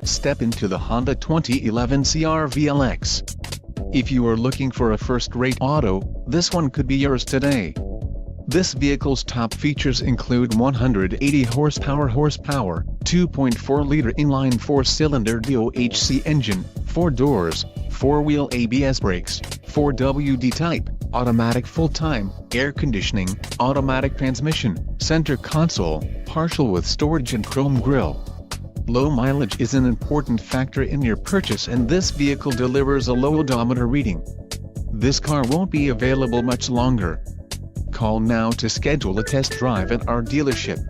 Step into the Honda 2011 CR-V LX. If you are looking for a first-rate auto, this one could be yours today. This vehicle's top features include 180 horsepower, 2.4-liter inline 4-cylinder DOHC engine, 4 doors, 4-wheel ABS brakes, 4WD type, automatic full-time, air conditioning, automatic transmission, center console, partial with storage and chrome grille. Low mileage is an important factor in your purchase, and this vehicle delivers a low odometer reading. This car won't be available much longer. Call now to schedule a test drive at our dealership.